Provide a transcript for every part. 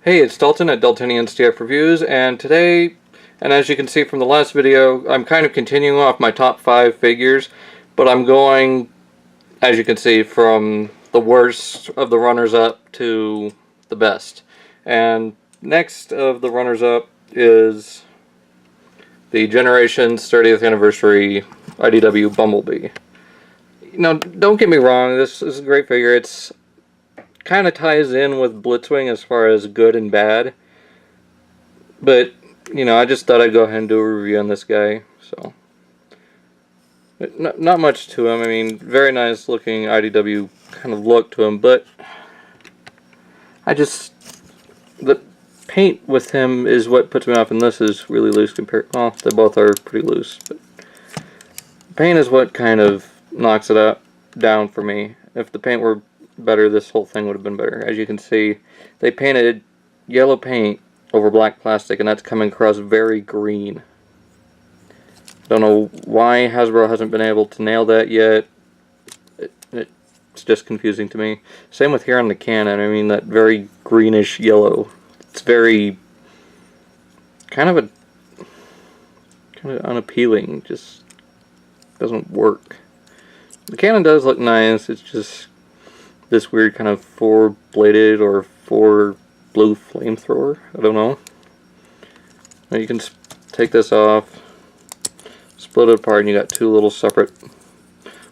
Hey, it's Dalton at Daltonian STF Reviews, and today, and as you can see from the last video, I'm kind of continuing off my top 5 figures, but I'm going, as you can see, from the worst of the runners-up to the best. And next of the runners-up is the Generations 30th Anniversary IDW Bumblebee. Now, don't get me wrong, this is a great figure. It's kind of ties in with Blitzwing as far as good and bad, but I just thought I'd go ahead and do a review on this guy. So not much to him. I mean, very nice looking IDW kind of look to him, but the paint with him is what puts me off, and this is really loose compared. Well, they both are pretty loose, but paint is what kind of knocks it down for me. If the paint were better, this whole thing would have been better. As you can see, they painted yellow paint over black plastic, and that's coming across very green. Don't know why Hasbro hasn't been able to nail that yet. It's just confusing to me. Same with here on the cannon. I mean, that very greenish yellow. It's very kind of unappealing. Just doesn't work. The cannon does look nice. It's just this weird kind of four-bladed or four-blue flamethrower. I don't know. Now you can take this off, split it apart, and you got two little separate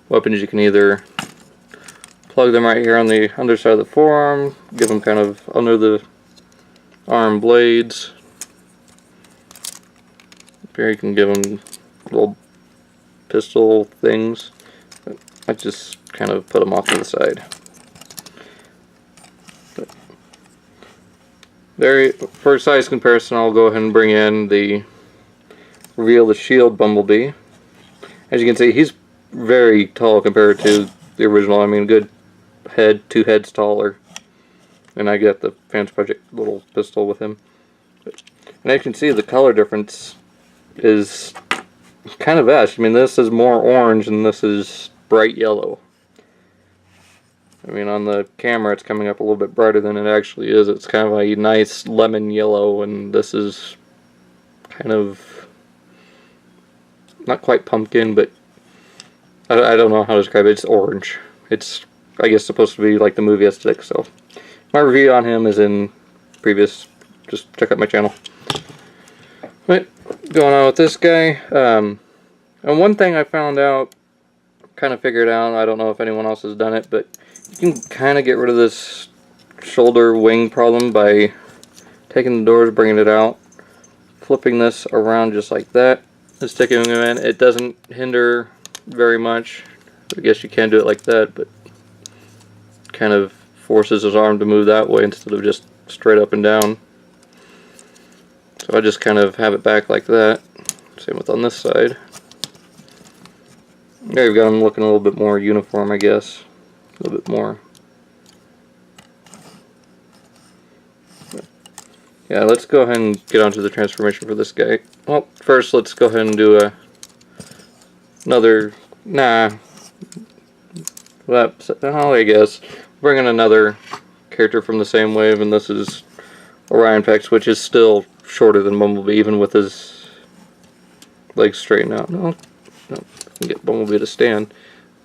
weapons. You can either plug them right here on the underside of the forearm, give them kind of under the arm blades. Up here you can give them little pistol things. I just kind of put them off to the side. There, for size comparison, I'll go ahead and bring in the reveal the Shield Bumblebee. As you can see, he's very tall compared to the original. I mean, good head, 2 heads taller. And I get the Fans Project little pistol with him. And as you can see, the color difference is kind of vast. I mean, this is more orange and this is bright yellow. I mean, on the camera it's coming up a little bit brighter than it actually is. It's kind of a nice lemon yellow, and this is kind of not quite pumpkin, but I don't know how to describe it. It's orange. It's, I guess, supposed to be like the movie aesthetic. So my review on him is in previous. Just check out my channel. But going on with this guy, and one thing I found out, kind of figured out, I don't know if anyone else has done it, but you can kind of get rid of this shoulder wing problem by taking the doors, bringing it out, flipping this around just like that, and sticking them in. It doesn't hinder very much. I guess you can do it like that, but kind of forces his arm to move that way instead of just straight up and down. So I just kind of have it back like that. Same with on this side. There you've got him looking a little bit more uniform, I guess. A little bit more. Yeah, let's go ahead and get onto the transformation for this guy. Well, first let's go ahead and do another. I guess. Bring in another character from the same wave, and this is Orion Pex, which is still shorter than Bumblebee, even with his legs straightened out. No, I can get Bumblebee to stand.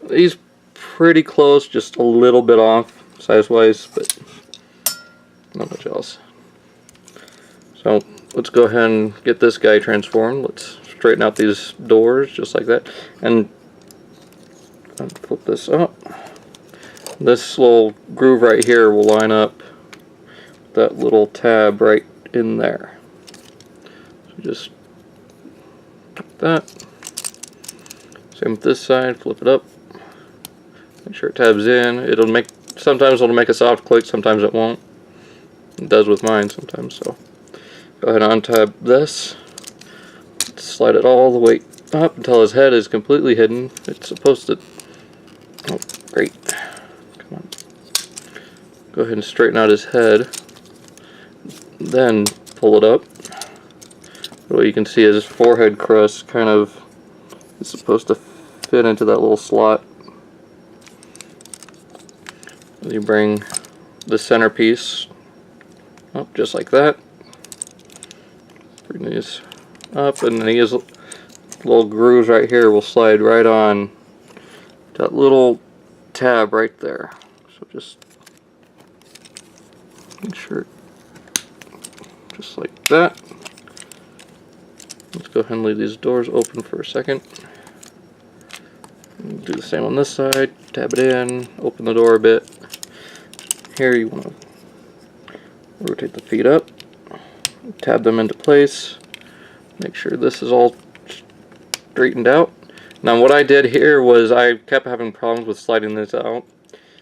He's pretty close, just a little bit off size-wise, but not much else. So let's go ahead and get this guy transformed. Let's straighten out these doors just like that, and flip this up. This little groove right here will line up that little tab right in there. So just like that. Same with this side. Flip it up. Make sure it tabs in. Sometimes it'll make a soft click, sometimes it won't. It does with mine sometimes, so go ahead and untab this. Slide it all the way up until his head is completely hidden. It's supposed to. Oh, great. Come on. Go ahead and straighten out his head. Then pull it up. What you can see is his forehead crest kind of is supposed to fit into that little slot. You bring the centerpiece up just like that. Bring these up, and these little grooves right here will slide right on that little tab right there. So just make sure, just like that. Let's go ahead and leave these doors open for a second. Do the same on this side. Tab it in, open the door a bit. Here you want to rotate the feet up, tab them into place, make sure this is all straightened out. Now what I did here was I kept having problems with sliding this out,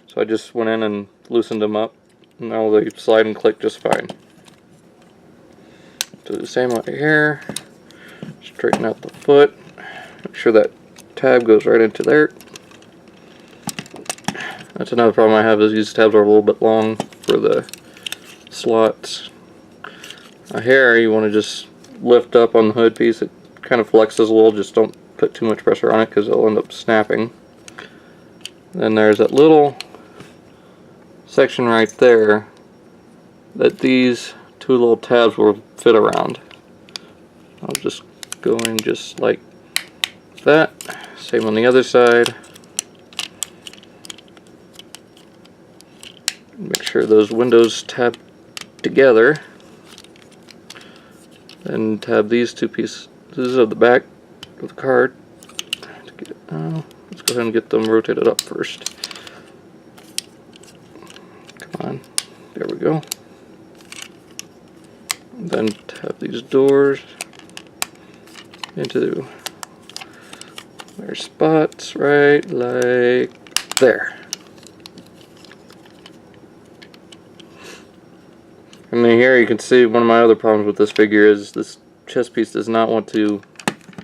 so I just went in and loosened them up. Now they slide and click just fine. Do the same right here. Straighten out the foot. Make sure that tab goes right into there. That's another problem I have, is these tabs are a little bit long for the slots. Here you want to just lift up on the hood piece. It kind of flexes a little, just don't put too much pressure on it because it'll end up snapping. Then there's that little section right there that these two little tabs will fit around. I'll just go in just like that. Same on the other side. Make sure those windows tab together. Then tab these two pieces of the back of the card. Let's go ahead and get them rotated up first. Come on. There we go. And then tab these doors into their spots right like there. And then here you can see one of my other problems with this figure is this chest piece does not want to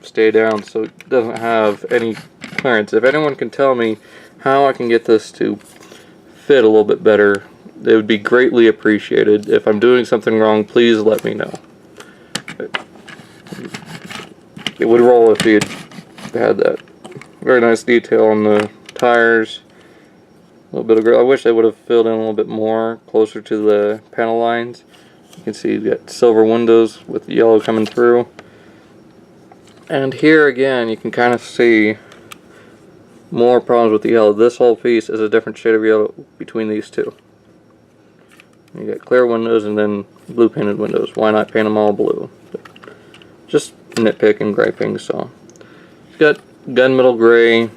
stay down, so it doesn't have any clearance. If anyone can tell me how I can get this to fit a little bit better, it would be greatly appreciated. If I'm doing something wrong, please let me know. It would roll if you had that. Very nice detail on the tires. A little bit of grip. I wish they would have filled in a little bit more closer to the panel lines. You can see you've got silver windows with yellow coming through. And here again you can kind of see more problems with the yellow. This whole piece is a different shade of yellow between these two. You got clear windows and then blue painted windows. Why not paint them all blue? Just nitpicking, griping. So it's got gunmetal gray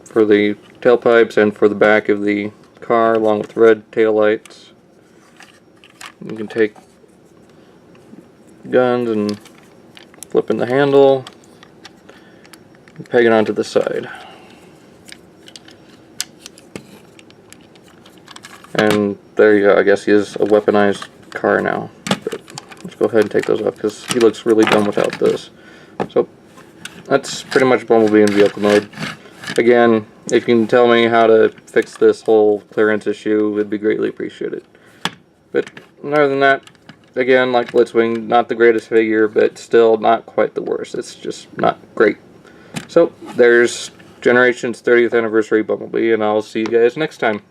for the tailpipes and for the back of the car, along with red taillights. You can take guns and flip in the handle and peg it onto the side. And there you go. I guess he is a weaponized car now. But let's go ahead and take those off because he looks really dumb without this. So that's pretty much Bumblebee in vehicle mode. Again, if you can tell me how to fix this whole clearance issue, it would be greatly appreciated. But other than that, again, like Blitzwing, not the greatest figure, but still not quite the worst. It's just not great. So there's Generations 30th Anniversary Bumblebee, and I'll see you guys next time.